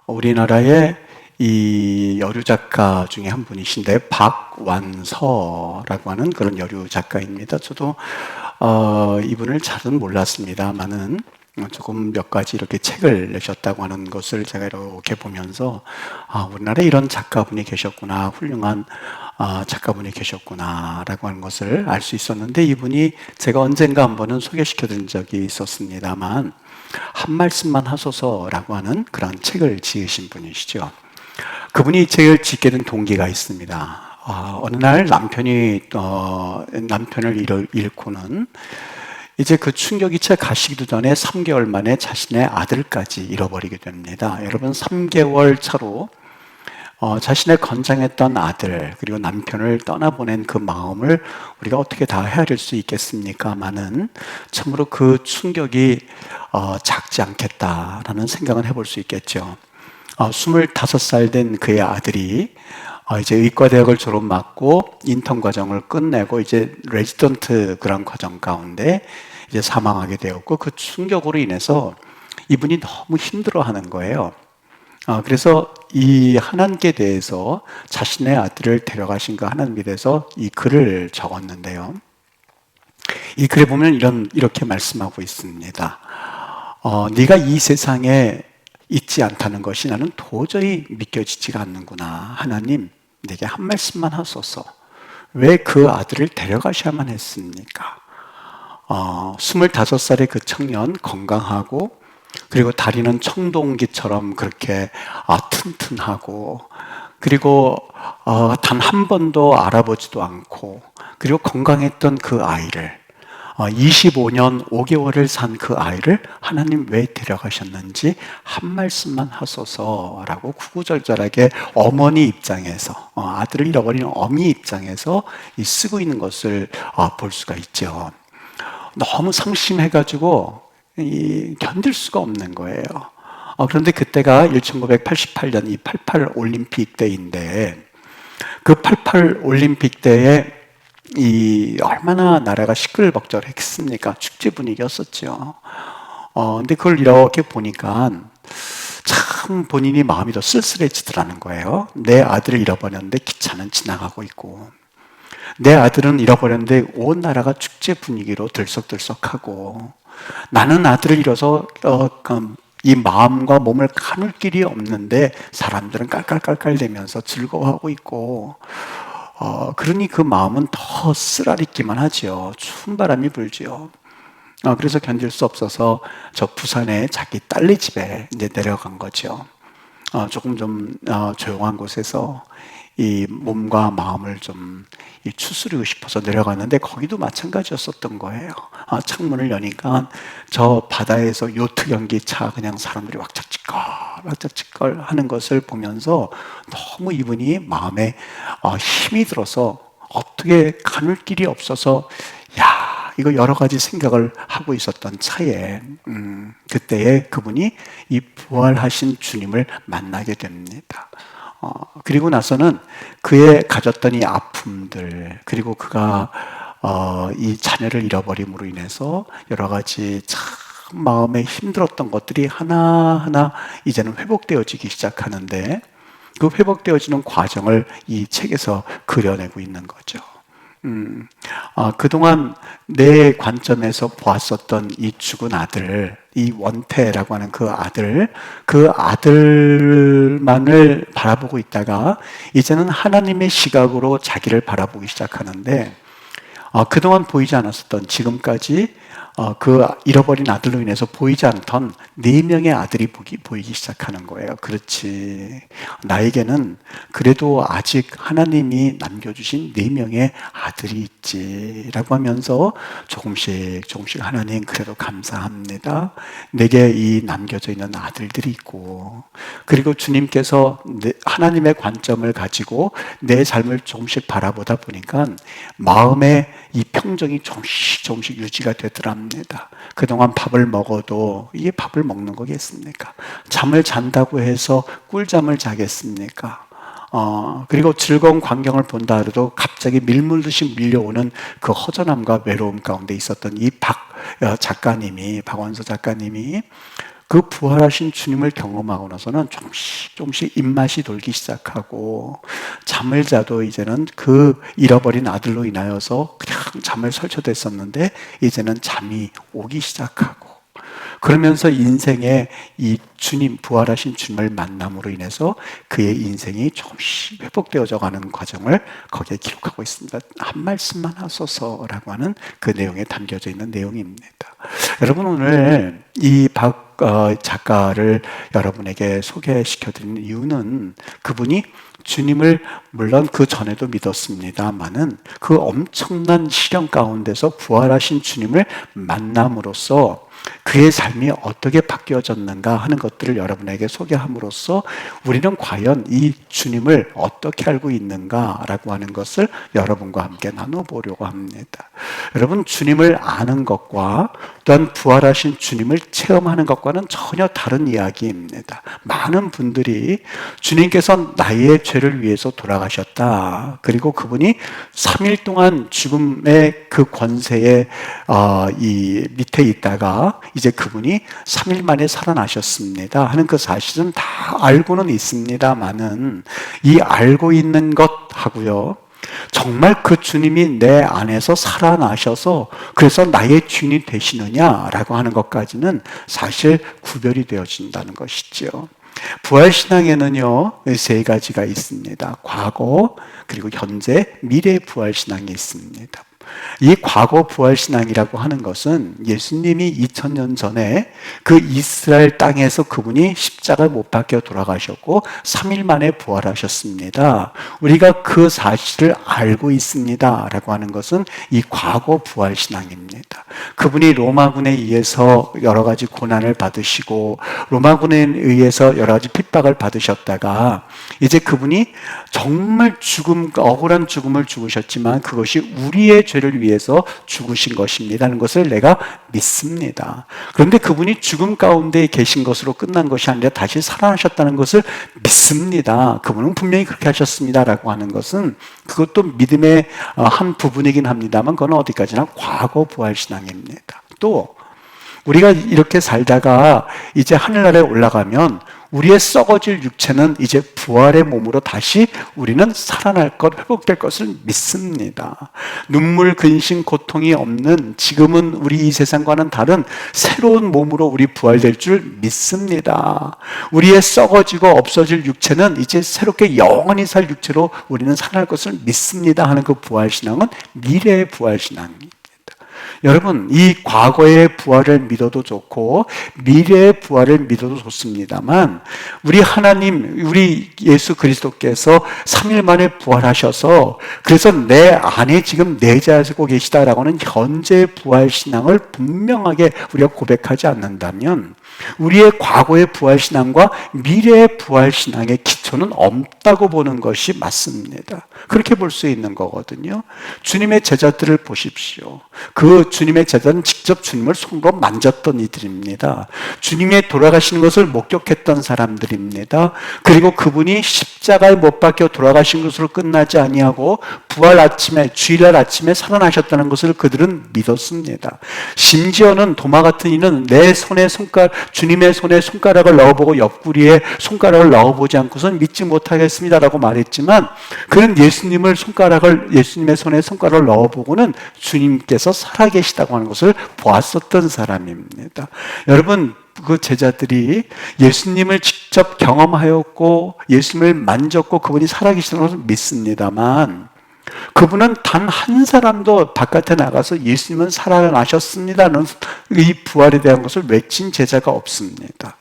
우리나라의 이 여류 작가 중에 한 분이신데 박완서라고 하는 그런 여류 작가입니다. 저도 이분을 잘은 몰랐습니다만은 조금 몇 가지 이렇게 책을 내셨다고 하는 것을 제가 이렇게 보면서 우리나라에 이런 작가분이 계셨구나, 훌륭한 작가분이 계셨구나라고 하는 것을 알 수 있었는데, 이분이 제가 언젠가 한 번은 소개시켜드린 적이 있었습니다만 한 말씀만 하소서라고 하는 그런 책을 지으신 분이시죠. 그분이 이 책을 짓게 된 동기가 있습니다. 어느 날 남편을 잃고는 이제 그 충격이 채 가시기도 전에 3개월 만에 자신의 아들까지 잃어버리게 됩니다. 여러분, 3개월 차로 자신의 건장했던 아들 그리고 남편을 떠나보낸 그 마음을 우리가 어떻게 다 헤아릴 수 있겠습니까마는 참으로 그 충격이 작지 않겠다라는 생각은 해볼 수 있겠죠. 25살 된 그의 아들이 이제 의과대학을 졸업맞고 인턴 과정을 끝내고 이제 레지던트 그런 과정 가운데 이제 사망하게 되었고, 그 충격으로 인해서 이분이 너무 힘들어하는 거예요. 그래서 이 하나님께 대해서 자신의 아들을 데려가신 그 하나님께 대해서 이 글을 적었는데요. 이 글에 보면 이렇게 말씀하고 있습니다. 네가 이 세상에 있지 않다는 것이 나는 도저히 믿겨지지가 않는구나. 하나님, 내게 한 말씀만 하소서. 왜 그 아들을 데려가셔야만 했습니까? 25살의 그 청년, 건강하고 그리고 다리는 청동기처럼 그렇게 튼튼하고, 그리고 단 한 번도 알아보지도 않고, 그리고 건강했던 그 아이를 25년 5개월을 산 그 아이를 하나님 왜 데려가셨는지 한 말씀만 하소서라고 구구절절하게 어머니 입장에서, 아들을 잃어버린 어미 입장에서 쓰고 있는 것을 볼 수가 있죠. 너무 상심해가지고 견딜 수가 없는 거예요. 그런데 그때가 1988년 이 88 올림픽 때인데, 그 88 올림픽 때에 얼마나 나라가 시끌벅적했습니까? 축제 분위기였었죠. 근데 그걸 이렇게 보니까 참 본인이 마음이 더 쓸쓸해지더라는 거예요. 내 아들을 잃어버렸는데 기차는 지나가고 있고, 내 아들은 잃어버렸는데 온 나라가 축제 분위기로 들썩들썩하고, 나는 아들을 잃어서 이 마음과 몸을 가눌 길이 없는데 사람들은 깔깔깔깔대면서 즐거워하고 있고, 그러니 그 마음은 더 쓰라리기만 하지요. 추운 바람이 불지요. 그래서 견딜 수 없어서 저 부산에 자기 딸네 집에 이제 내려간 거죠. 조금 좀 조용한 곳에서 이 몸과 마음을 좀 추스리고 싶어서 내려갔는데, 거기도 마찬가지였었던 거예요. 창문을 여니까 저 바다에서 요트 경기차 그냥 사람들이 왁짝지껄 하는 것을 보면서 너무 이분이 마음에 힘이 들어서 어떻게 가눌 길이 없어서 이거 여러 가지 생각을 하고 있었던 차에 그때에 그분이 이 부활하신 주님을 만나게 됩니다. 그리고 나서는 그의 가졌던 이 아픔들, 그리고 그가 이 자녀를 잃어버림으로 인해서 여러 가지 참 마음에 힘들었던 것들이 하나하나 이제는 회복되어지기 시작하는데, 그 회복되어지는 과정을 이 책에서 그려내고 있는 거죠. 그동안 내 관점에서 보았었던 이 죽은 아들, 이 원태라고 하는 그 아들만을 바라보고 있다가 이제는 하나님의 시각으로 자기를 바라보기 시작하는데, 그동안 보이지 않았었던, 지금까지 그 잃어버린 아들로 인해서 보이지 않던 4명의 아들이 보이기 시작하는 거예요. 그렇지, 나에게는 그래도 아직 하나님이 남겨주신 4명의 아들이 있지 라고 하면서 조금씩 하나님 그래도 감사합니다. 내게 이 남겨져 있는 아들들이 있고, 그리고 주님께서 하나님의 관점을 가지고 내 삶을 조금씩 바라보다 보니까 마음에 이 평정이 조금씩 유지가 되더랍니다. 그동안 밥을 먹어도 이게 밥을 먹는 거겠습니까? 잠을 잔다고 해서 꿀잠을 자겠습니까? 그리고 즐거운 광경을 본다 해도 갑자기 밀물듯이 밀려오는 그 허전함과 외로움 가운데 있었던 이 박완서 작가님이 그 부활하신 주님을 경험하고 나서는 조금씩 조금씩 입맛이 돌기 시작하고, 잠을 자도 이제는 그 잃어버린 아들로 인하여서 그냥 잠을 설쳐댔었는데 이제는 잠이 오기 시작하고, 그러면서 인생의 이 주님, 부활하신 주님을 만남으로 인해서 그의 인생이 조금씩 회복되어져 가는 과정을 거기에 기록하고 있습니다. 한 말씀만 하소서라고 하는 그 내용에 담겨져 있는 내용입니다. 여러분, 오늘 이 박 작가를 여러분에게 소개시켜드리는 이유는, 그분이 주님을 물론 그 전에도 믿었습니다만은 그 엄청난 시련 가운데서 부활하신 주님을 만남으로써 그의 삶이 어떻게 바뀌어졌는가 하는 것들을 여러분에게 소개함으로써 우리는 과연 이 주님을 어떻게 알고 있는가라고 하는 것을 여러분과 함께 나눠보려고 합니다. 여러분, 주님을 아는 것과 또한 부활하신 주님을 체험하는 것과는 전혀 다른 이야기입니다. 많은 분들이 주님께서 나의 죄를 위해서 돌아가셨다, 그리고 그분이 3일 동안 죽음의 그 권세의 이 밑에 있다가 이제 그분이 3일 만에 살아나셨습니다 하는 그 사실은 다 알고는 있습니다만은, 이 알고 있는 것하고요, 정말 그 주님이 내 안에서 살아나셔서 그래서 나의 주인이 되시느냐라고 하는 것까지는 사실 구별이 되어진다는 것이죠. 부활신앙에는요, 세 가지가 있습니다. 과거, 그리고 현재, 미래 부활신앙이 있습니다. 이 과거 부활신앙이라고 하는 것은 예수님이 2000년 전에 그 이스라엘 땅에서 그분이 십자가에 못 박혀 돌아가셨고 3일 만에 부활하셨습니다. 우리가 그 사실을 알고 있습니다 라고 하는 것은 이 과거 부활신앙입니다. 그분이 로마군에 의해서 여러 가지 고난을 받으시고 로마군에 의해서 여러 가지 핍박을 받으셨다가 이제 그분이 정말 억울한 죽음을 죽으셨지만 그것이 우리의 죄를 위해서 죽으신 것입니다는 것을 내가 믿습니다. 그런데 그분이 죽음 가운데 계신 것으로 끝난 것이 아니라 다시 살아나셨다는 것을 믿습니다. 그분은 분명히 그렇게 하셨습니다라고 하는 것은 그것도 믿음의 한 부분이긴 합니다만 그건 어디까지나 과거 부활신앙입니다. 또 우리가 이렇게 살다가 이제 하늘나라에 올라가면 우리의 썩어질 육체는 이제 부활의 몸으로 다시 우리는 살아날 것, 회복될 것을 믿습니다. 눈물, 근심, 고통이 없는 지금은 우리 이 세상과는 다른 새로운 몸으로 우리 부활될 줄 믿습니다. 우리의 썩어지고 없어질 육체는 이제 새롭게 영원히 살 육체로 우리는 살아날 것을 믿습니다 하는 그 부활신앙은 미래의 부활신앙입니다. 여러분, 이 과거의 부활을 믿어도 좋고 미래의 부활을 믿어도 좋습니다만 우리 하나님, 우리 예수 그리스도께서 3일 만에 부활하셔서 그래서 내 안에 지금 내재하고 계시다라고 하는 현재 부활신앙을 분명하게 우리가 고백하지 않는다면 우리의 과거의 부활신앙과 미래의 부활신앙의 기초는 없다고 보는 것이 맞습니다. 그렇게 볼 수 있는 거거든요. 주님의 제자들을 보십시오. 그 주님의 제자는 직접 주님을 손으로 만졌던 이들입니다. 주님의 돌아가시는 것을 목격했던 사람들입니다. 그리고 그분이 십자가에 못 박혀 돌아가신 것으로 끝나지 아니하고 부활 아침에, 주일날 아침에 살아나셨다는 것을 그들은 믿었습니다. 심지어는 도마 같은 이는 내 손에 주님의 손에 손가락을 넣어보고 옆구리에 손가락을 넣어보지 않고선 믿지 못하겠습니다라고 말했지만 그는 예수님의 손에 손가락을 넣어보고는 주님께서 살아계시다고 하는 것을 보았었던 사람입니다. 여러분, 그 제자들이 예수님을 직접 경험하였고 예수님을 만졌고 그분이 살아계시다는 것을 믿습니다만 그분은 단 한 사람도 바깥에 나가서 예수님은 살아나셨습니다는 이 부활에 대한 것을 외친 제자가 없습니다.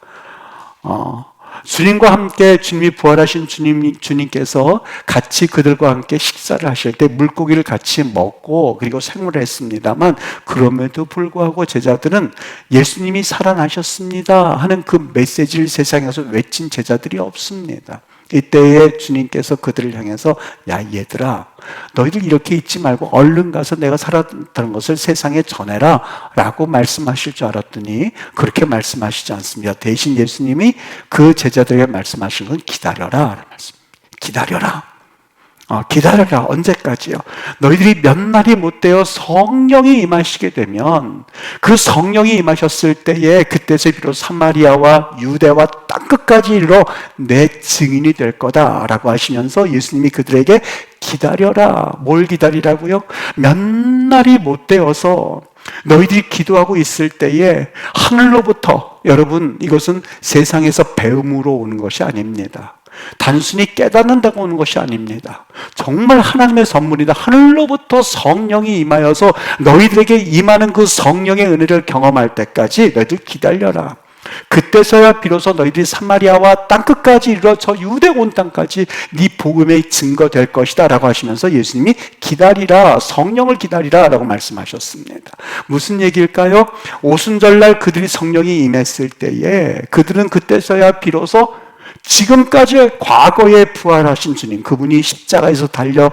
주님과 함께 주님이 부활하신 주님께서 같이 그들과 함께 식사를 하실 때 물고기를 같이 먹고 그리고 생활을 했습니다만 그럼에도 불구하고 제자들은 예수님이 살아나셨습니다 하는 그 메시지를 세상에서 외친 제자들이 없습니다. 이때에 주님께서 그들을 향해서 야 얘들아 너희들 이렇게 있지 말고 얼른 가서 내가 살았다는 것을 세상에 전해라 라고 말씀하실 줄 알았더니 그렇게 말씀하시지 않습니다. 대신 예수님이 그 제자들에게 말씀하시는 건 기다려라 라는 말씀입니다. 기다려라. 기다려라. 언제까지요? 너희들이 몇 날이 못 되어 성령이 임하시게 되면 그 성령이 임하셨을 때에 그때서 비로소 사마리아와 유대와 땅끝까지 이르러 내 증인이 될 거다라고 하시면서 예수님이 그들에게 기다려라. 뭘 기다리라고요? 몇 날이 못 되어서 너희들이 기도하고 있을 때에 하늘로부터, 여러분, 이것은 세상에서 배움으로 오는 것이 아닙니다. 단순히 깨닫는다고 오는 것이 아닙니다. 정말 하나님의 선물이다. 하늘로부터 성령이 임하여서 너희들에게 임하는 그 성령의 은혜를 경험할 때까지 너희들 기다려라. 그때서야 비로소 너희들이 사마리아와 땅끝까지 이르러 저 유대 온 땅까지 네 복음의 증거될 것이다 라고 하시면서 예수님이 기다리라, 성령을 기다리라 라고 말씀하셨습니다. 무슨 얘기일까요? 오순절날 그들이 성령이 임했을 때에 그들은 그때서야 비로소 지금까지 과거에 부활하신 주님, 그분이 십자가에서 달려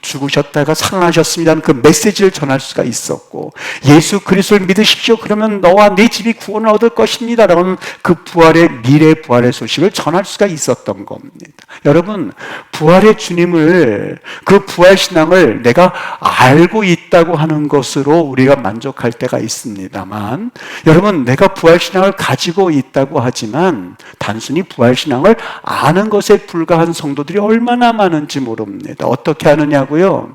죽으셨다가 살아나셨습니다는 그 메시지를 전할 수가 있었고, 예수 그리스도를 믿으십시오. 그러면 너와 네 집이 구원을 얻을 것입니다. 라는 그 부활의, 미래 부활의 소식을 전할 수가 있었던 겁니다. 여러분, 부활의 주님을, 그 부활신앙을 내가 알고 있다고 하는 것으로 우리가 만족할 때가 있습니다만, 여러분, 내가 부활신앙을 가지고 있다고 하지만 단순히 부활신앙을 아는 것에 불과한 성도들이 얼마나 많은지 모릅니다. 어떻게 아느냐고요?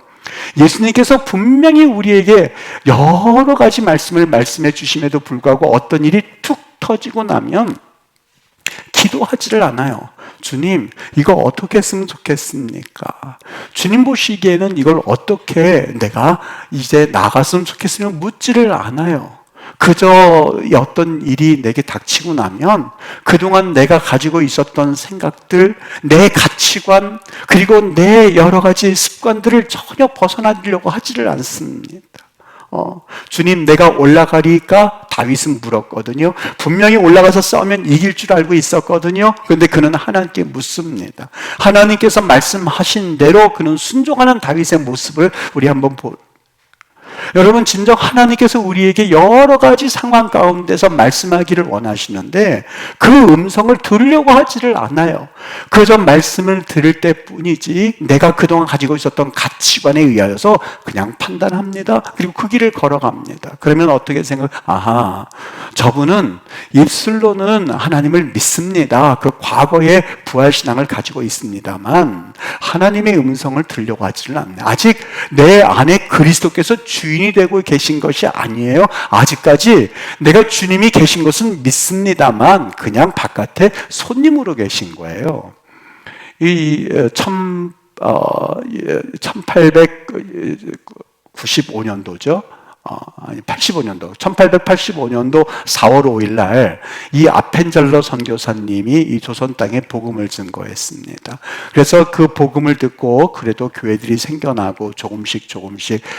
예수님께서 분명히 우리에게 여러 가지 말씀을 말씀해 주심에도 불구하고 어떤 일이 툭 터지고 나면 기도하지를 않아요. 주님, 이거 어떻게 했으면 좋겠습니까? 주님 보시기에는 이걸 어떻게 내가 이제 나갔으면 좋겠으면 묻지를 않아요. 그저 어떤 일이 내게 닥치고 나면 그동안 내가 가지고 있었던 생각들, 내 가치관, 그리고 내 여러 가지 습관들을 전혀 벗어나려고 하지를 않습니다. 주님, 내가 올라가리까? 다윗은 물었거든요. 분명히 올라가서 싸우면 이길 줄 알고 있었거든요. 그런데 그는 하나님께 묻습니다. 하나님께서 말씀하신 대로 그는 순종하는 다윗의 모습을 우리 한번 여러분, 진정 하나님께서 우리에게 여러 가지 상황 가운데서 말씀하기를 원하시는데 그 음성을 들으려고 하지를 않아요. 그저 말씀을 들을 때뿐이지 내가 그동안 가지고 있었던 가치관에 의하여서 그냥 판단합니다. 그리고 그 길을 걸어갑니다. 그러면 어떻게 아하, 저분은 입술로는 하나님을 믿습니다. 그 과거의 부활신앙을 가지고 있습니다만 하나님의 음성을 들으려고 하지를 않네요. 아직 내 안에 그리스도께서 주인이 되고 계신 것이 아니에요. 아직까지 내가 주님이 계신 것은 믿습니다만 그냥 바깥에 손님으로 계신 거예요. 이 1895년도죠. 1885년도 4월 5일 날 이 아펜젤러 선교사님이 이 조선 땅에 복음을 증거했습니다. 그래서 그 복음을 듣고 그래도 교회들이 생겨나고 조금씩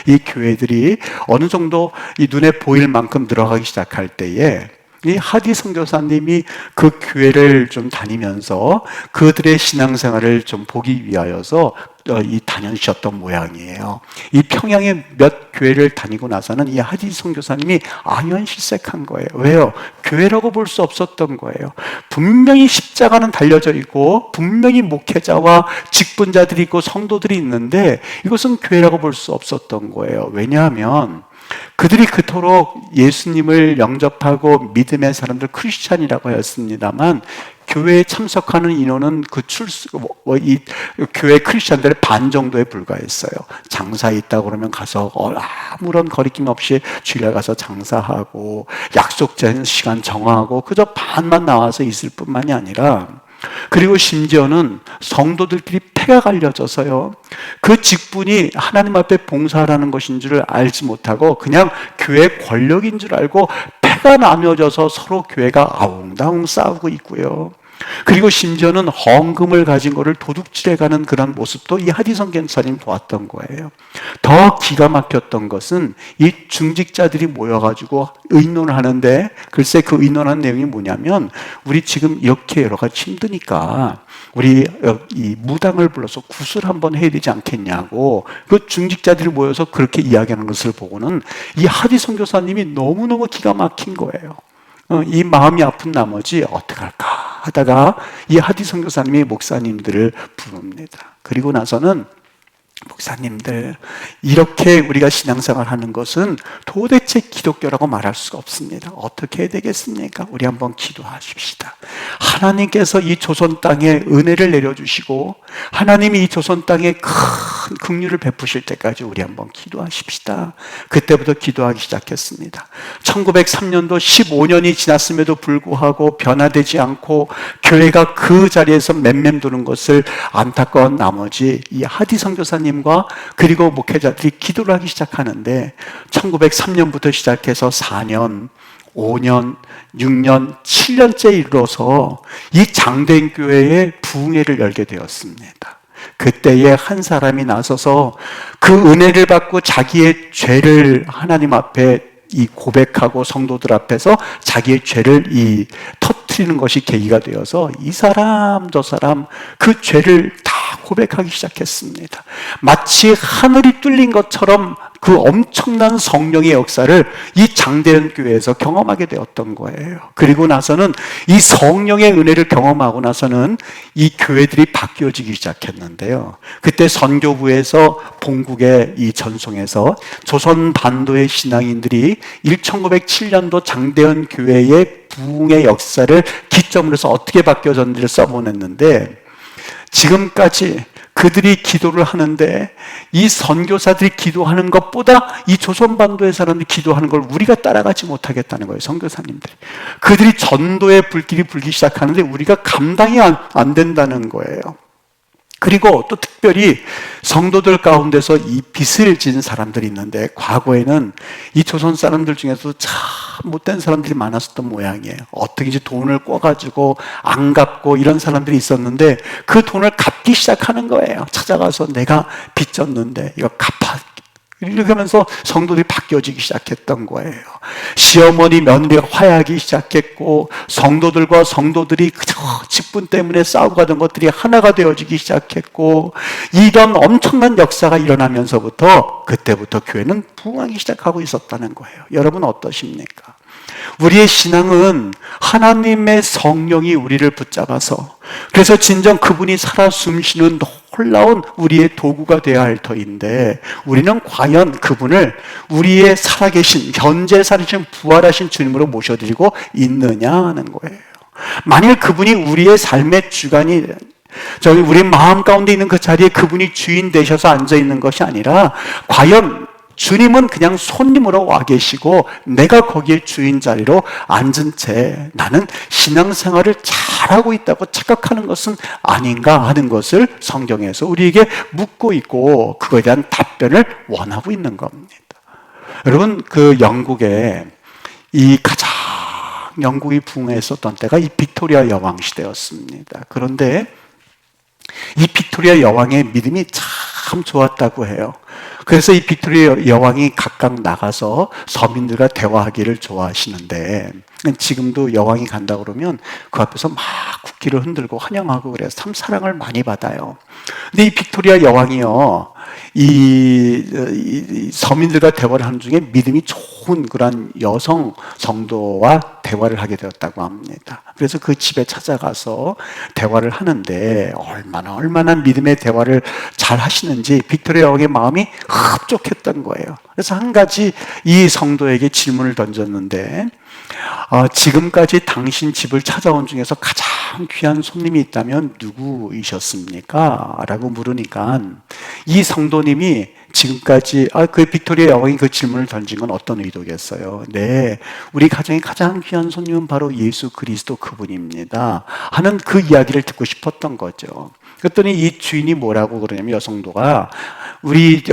이 교회들이 어느 정도 이 눈에 보일 만큼 늘어가기 시작할 때에 이 하디 선교사님이 그 교회를 좀 다니면서 그들의 신앙생활을 좀 보기 위하여서 다니셨던 모양이에요. 이 평양의 몇 교회를 다니고 나서는 이 하디 선교사님이 아연실색한 거예요. 왜요? 교회라고 볼 수 없었던 거예요. 분명히 십자가는 달려져 있고 분명히 목회자와 직분자들이 있고 성도들이 있는데 이것은 교회라고 볼 수 없었던 거예요. 왜냐하면 그들이 그토록 예수님을 영접하고 믿음의 사람들 크리스찬이라고 하였습니다만 교회에 참석하는 인원은 이 교회 크리스찬들의 반 정도에 불과했어요. 장사 있다고 그러면 가서 아무런 거리낌 없이 주일날 가서 장사하고 약속된 시간 정하고 그저 반만 나와서 있을 뿐만이 아니라 그리고 심지어는 성도들끼리 패가 갈려져서요. 그 직분이 하나님 앞에 봉사하라는 것인 줄 알지 못하고 그냥 교회 권력인 줄 알고 패가 나뉘어져서 서로 교회가 아웅다웅 싸우고 있고요. 그리고 심지어는 헌금을 가진 거를 도둑질해가는 그런 모습도 이 하디선 견사님 보았던 거예요. 더 기가 막혔던 것은 이 중직자들이 모여가지고 의논을 하는데 글쎄 그 의논한 내용이 뭐냐면 우리 지금 이렇게 여러 가지 힘드니까 우리 이 무당을 불러서 구슬 한번 해야 되지 않겠냐고 그 중직자들이 모여서 그렇게 이야기하는 것을 보고는 이 하디선 교사님이 너무너무 기가 막힌 거예요. 이 마음이 아픈 나머지 어떡할까 하다가 이 하디 선교사님이 목사님들을 부릅니다. 그리고 나서는 목사님들, 이렇게 우리가 신앙생활 하는 것은 도대체 기독교라고 말할 수가 없습니다. 어떻게 해야 되겠습니까? 우리 한번 기도하십시다. 하나님께서 이 조선 땅에 은혜를 내려주시고 하나님이 이 조선 땅에 큰 긍휼을 베푸실 때까지 우리 한번 기도하십시다. 그때부터 기도하기 시작했습니다. 1903년도 15년이 지났음에도 불구하고 변화되지 않고 교회가 그 자리에서 맴맴도는 것을 안타까운 나머지 이 하디 선교사님과 그리고 목회자들이 기도를 하기 시작하는데 1903년부터 시작해서 4년, 5년, 6년, 7년째 이르러서 이 장대인 교회의 부흥회를 열게 되었습니다. 그때에 한 사람이 나서서 그 은혜를 받고 자기의 죄를 하나님 앞에 이 고백하고 성도들 앞에서 자기의 죄를 터뜨리는 것이 계기가 되어서 이 사람 저 사람 그 죄를 다 고백하기 시작했습니다. 마치 하늘이 뚫린 것처럼 그 엄청난 성령의 역사를 이 장대현 교회에서 경험하게 되었던 거예요. 그리고 나서는 이 성령의 은혜를 경험하고 나서는 이 교회들이 바뀌어지기 시작했는데요. 그때 선교부에서 본국의 이 전송에서 조선 반도의 신앙인들이 1907년도 장대현 교회의 부흥의 역사를 기점으로 해서 어떻게 바뀌어졌는지를 써보냈는데, 지금까지 그들이 기도를 하는데 이 선교사들이 기도하는 것보다 이 조선반도의 사람들이 기도하는 걸 우리가 따라가지 못하겠다는 거예요. 선교사님들이 그들이 전도의 불길이 불기 시작하는데 우리가 감당이 안 된다는 거예요. 그리고 또 특별히 성도들 가운데서 이 빚을 진 사람들이 있는데, 과거에는 이 조선 사람들 중에서 참 못된 사람들이 많았었던 모양이에요. 어떻게든지 돈을 꿔가지고 안 갚고 이런 사람들이 있었는데 그 돈을 갚기 시작하는 거예요. 찾아가서 내가 빚 졌는데 이거 갚아. 이렇게 하면서 성도들이 바뀌어지기 시작했던 거예요. 시어머니 며느리가 화해하기 시작했고, 성도들과 성도들이 그저 직분 때문에 싸우고 가던 것들이 하나가 되어지기 시작했고, 이런 엄청난 역사가 일어나면서부터 그때부터 교회는 부흥하기 시작하고 있었다는 거예요. 여러분 어떠십니까? 우리의 신앙은 하나님의 성령이 우리를 붙잡아서, 그래서 진정 그분이 살아 숨쉬는 놀라운 우리의 도구가 되어야 할 터인데, 우리는 과연 그분을 우리의 살아계신, 현재 살아계신 부활하신 주님으로 모셔드리고 있느냐 하는 거예요. 만일 그분이 우리의 삶의 주관이, 우리 마음 가운데 있는 그 자리에 그분이 주인 되셔서 앉아있는 것이 아니라, 과연 주님은 그냥 손님으로 와 계시고 내가 거기에 주인 자리로 앉은 채 나는 신앙생활을 잘하고 있다고 착각하는 것은 아닌가 하는 것을 성경에서 우리에게 묻고 있고, 그거에 대한 답변을 원하고 있는 겁니다. 여러분, 그 영국에 영국이 부흥했었던 때가 이 빅토리아 여왕 시대였습니다. 그런데 이 빅토리아 여왕의 믿음이 참 좋았다고 해요. 그래서 이 빅토리아 여왕이 각각 나가서 서민들과 대화하기를 좋아하시는데, 지금도 여왕이 간다 그러면 그 앞에서 막 국기를 흔들고 환영하고 그래서 참 사랑을 많이 받아요. 근데 이 빅토리아 여왕이요, 이 서민들과 대화를 하는 중에 믿음이 좋은 그런 여성 성도와 대화를 하게 되었다고 합니다. 그래서 그 집에 찾아가서 대화를 하는데 얼마나 믿음의 대화를 잘 하시는지 빅토리아 여왕의 마음이 흡족했던 거예요. 그래서 한 가지 이 성도에게 질문을 던졌는데, 지금까지 당신 집을 찾아온 중에서 가장 귀한 손님이 있다면 누구이셨습니까? 라고 물으니까 이 성도님이 지금까지 그 빅토리아 여왕이 그 질문을 던진 건 어떤 의도겠어요? 네, 우리 가정의 가장 귀한 손님은 바로 예수 그리스도 그분입니다 하는 그 이야기를 듣고 싶었던 거죠. 그랬더니 이 주인이 뭐라고 그러냐면, 여성도가 우리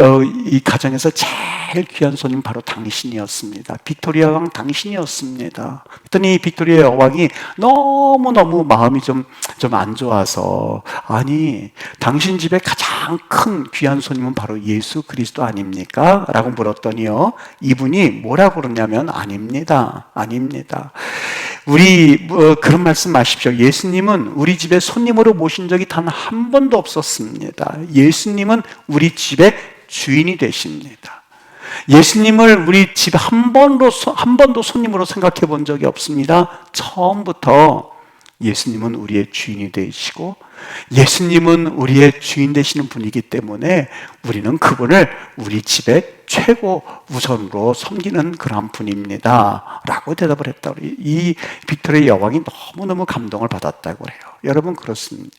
이 가정에서 제일 귀한 손님 바로 당신이었습니다. 빅토리아 왕 당신이었습니다. 그랬더니 이 빅토리아 여왕이 너무너무 마음이 좀 안 좋아서, 아니 당신 집에 가장 큰 귀한 손님은 바로 예수 그리스도 아닙니까? 라고 물었더니요, 이분이 뭐라고 그러냐면 아닙니다. 우리 그런 말씀 마십시오. 예수님은 우리 집에 손님으로 모신 적이 단 한 번도 없었습니다. 예수님은 우리 집의 주인이 되십니다. 예수님을 우리 집에 한 번도 손님으로 생각해 본 적이 없습니다. 처음부터 예수님은 우리의 주인이 되시고 예수님은 우리의 주인 되시는 분이기 때문에 우리는 그분을 우리 집의 최고 우선으로 섬기는 그런 분입니다 라고 대답을 했다고. 이 빅토리아 여왕이 너무너무 감동을 받았다고 해요. 여러분, 그렇습니다.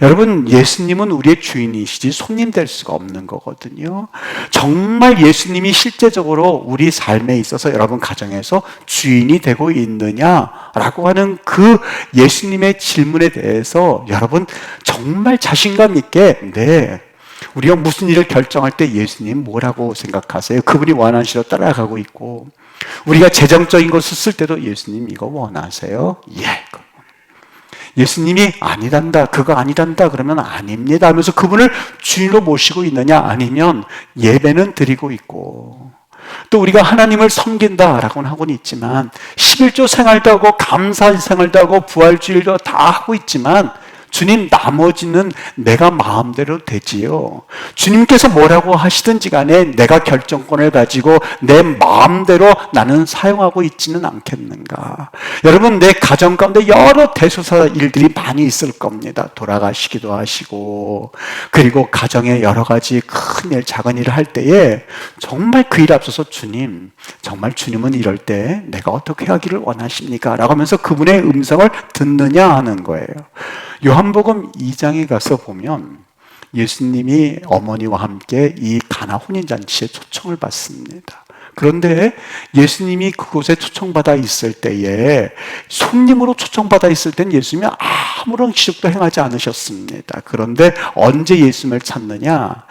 여러분, 예수님은 우리의 주인이시지 손님 될 수가 없는 거거든요. 정말 예수님이 실제적으로 우리 삶에 있어서 여러분 가정에서 주인이 되고 있느냐라고 하는 그 예수님의 질문에 대해서 여러분 정말 자신감 있게, 네, 우리가 무슨 일을 결정할 때 예수님 뭐라고 생각하세요? 그분이 원하시러 따라가고 있고, 우리가 재정적인 것을 쓸 때도 예수님 이거 원하세요? 예. 예수님이 아니란다, 그거 아니란다 그러면 아닙니다 하면서 그분을 주인으로 모시고 있느냐, 아니면 예배는 드리고 있고, 또 우리가 하나님을 섬긴다라고는 하고는 있지만 11조 생활도 하고 감사 생활도 하고 부활주일도 다 하고 있지만 주님, 나머지는 내가 마음대로 되지요. 주님께서 뭐라고 하시든지 간에 내가 결정권을 가지고 내 마음대로 나는 사용하고 있지는 않겠는가. 여러분, 내 가정 가운데 여러 대소사 일들이 많이 있을 겁니다. 돌아가시기도 하시고, 그리고 가정에 여러 가지 큰 일, 작은 일을 할 때에 정말 그 일 앞서서 주님, 정말 주님은 이럴 때 내가 어떻게 하기를 원하십니까? 라고 하면서 그분의 음성을 듣느냐 하는 거예요. 요한복음 2장에 가서 보면 예수님이 어머니와 함께 이 가나 혼인잔치에 초청을 받습니다. 그런데 예수님이 그곳에 초청받아 있을 때에, 손님으로 초청받아 있을 때는 예수님이 아무런 기적도 행하지 않으셨습니다. 그런데 언제 예수님을 찾느냐?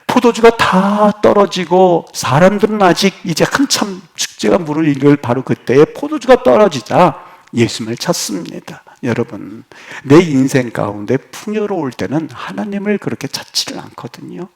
포도주가 다 떨어지고 사람들은 아직 이제 한참 축제가 무르익을 바로 그때에 포도주가 떨어지자 예수님을 찾습니다. 여러분, 내 인생 가운데 풍요로울 때는 하나님을 그렇게 찾지를 않거든요.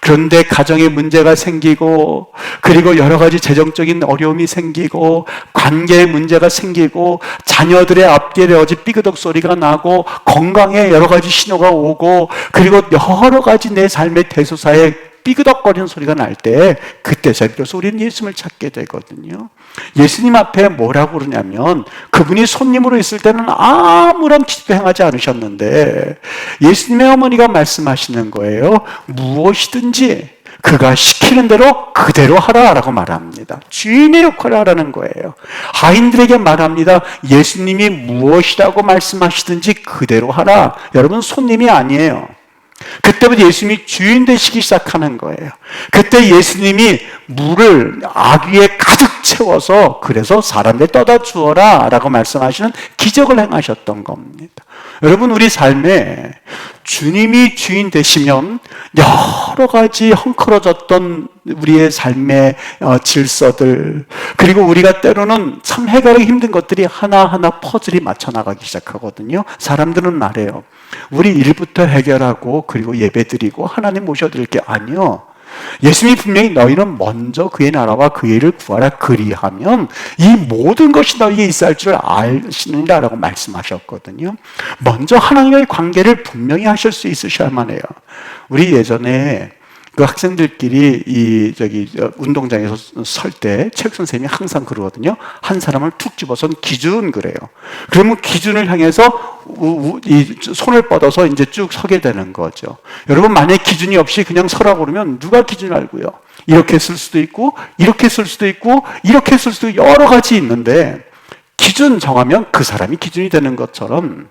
그런데 가정에 문제가 생기고, 그리고 여러 가지 재정적인 어려움이 생기고, 관계에 문제가 생기고, 자녀들의 앞뒤에 어지 삐그덕 소리가 나고, 건강에 여러 가지 신호가 오고, 그리고 여러 가지 내 삶의 대소사에 삐그덕거리는 소리가 날 때, 그때서 비로소 우리는 예수님을 찾게 되거든요. 예수님 앞에 뭐라고 그러냐면, 그분이 손님으로 있을 때는 아무런 기도 행하지 않으셨는데, 예수님의 어머니가 말씀하시는 거예요. 무엇이든지 그가 시키는 대로 그대로 하라라고 말합니다. 주인의 역할을 하라는 거예요. 하인들에게 말합니다. 예수님이 무엇이라고 말씀하시든지 그대로 하라. 여러분, 손님이 아니에요. 그때부터 예수님이 주인 되시기 시작하는 거예요. 그때 예수님이 물을 아귀에 가득 채워서, 그래서 사람들 떠다 주어라 라고 말씀하시는 기적을 행하셨던 겁니다. 여러분, 우리 삶에 주님이 주인 되시면 여러 가지 헝클어졌던 우리의 삶의 질서들, 그리고 우리가 때로는 참 해결하기 힘든 것들이 하나하나 퍼즐이 맞춰 나가기 시작하거든요. 사람들은 말해요. 우리 일부터 해결하고 그리고 예배드리고 하나님 모셔드릴 게 아니요. 예수님이 분명히 너희는 먼저 그의 나라와 그의 일을 구하라, 그리하면 이 모든 것이 너희에게 있어야 할 줄 아시느니라 라고 말씀하셨거든요. 먼저 하나님과의 관계를 분명히 하실 수 있으셔야만 해요. 우리 예전에 그 학생들끼리 운동장에서 설 때 체육 선생님이 항상 그러거든요. 한 사람을 툭 집어서 기준 그래요. 그러면 기준을 향해서 이 손을 뻗어서 이제 쭉 서게 되는 거죠. 여러분, 만약에 기준이 없이 그냥 서라고 그러면 누가 기준을 알고요? 이렇게 쓸 수도 있고, 이렇게 쓸 수도 있고, 이렇게 쓸 수도 있고, 여러 가지 있는데, 기준 정하면 그 사람이 기준이 되는 것처럼,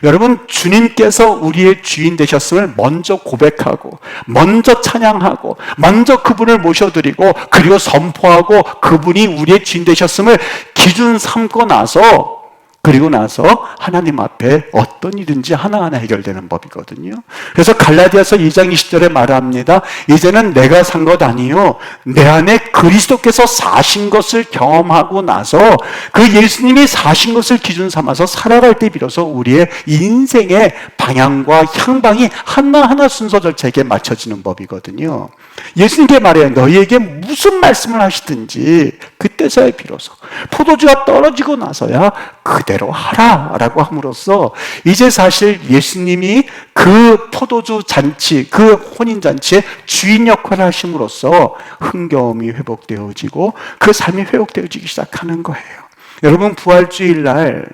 여러분, 주님께서 우리의 주인 되셨음을 먼저 고백하고, 먼저 찬양하고, 먼저 그분을 모셔드리고, 그리고 선포하고, 그분이 우리의 주인 되셨음을 기준 삼고 나서, 그리고 나서 하나님 앞에 어떤 일인지 하나하나 해결되는 법이거든요. 그래서 갈라디아서 2장 20절에 말합니다. 이제는 내가 산 것 아니요, 내 안에 그리스도께서 사신 것을 경험하고 나서 그 예수님이 사신 것을 기준 삼아서 살아갈 때 비로소 우리의 인생의 방향과 향방이 하나하나 순서 절차에게 맞춰지는 법이거든요. 예수님께 말해요. 너희에게 무슨 말씀을 하시든지 그때서야 비로소, 포도주가 떨어지고 나서야 그대로 하라라고 함으로써 이제 사실 예수님이 그 포도주 잔치, 그 혼인잔치의 주인 역할을 하심으로써 흥겨움이 회복되어지고 그 삶이 회복되어지기 시작하는 거예요. 여러분, 부활주일 날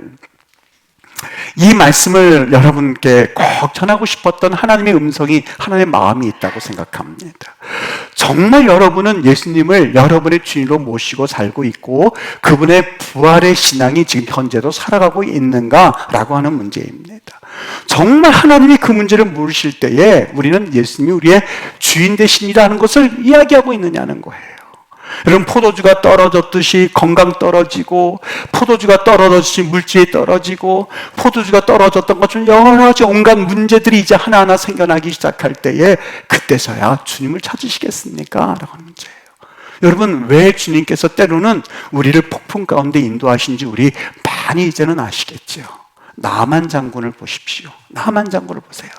이 말씀을 여러분께 꼭 전하고 싶었던 하나님의 음성이, 하나님의 마음이 있다고 생각합니다. 정말 여러분은 예수님을 여러분의 주인으로 모시고 살고 있고 그분의 부활의 신앙이 지금 현재도 살아가고 있는가라고 하는 문제입니다. 정말 하나님이 그 문제를 물으실 때에 우리는 예수님이 우리의 주인 되십니다라는 것을 이야기하고 있느냐는 거예요. 여러분, 포도주가 떨어졌듯이 건강 떨어지고, 포도주가 떨어졌듯이 물질이 떨어지고, 포도주가 떨어졌던 것처럼 여러 가지 온갖 문제들이 이제 하나하나 생겨나기 시작할 때에 그때서야 주님을 찾으시겠습니까? 라고 하는 문제예요. 여러분, 왜 주님께서 때로는 우리를 폭풍 가운데 인도하신지 우리 많이 이제는 아시겠죠. 나만 장군을 보십시오. 나만 장군을 보세요.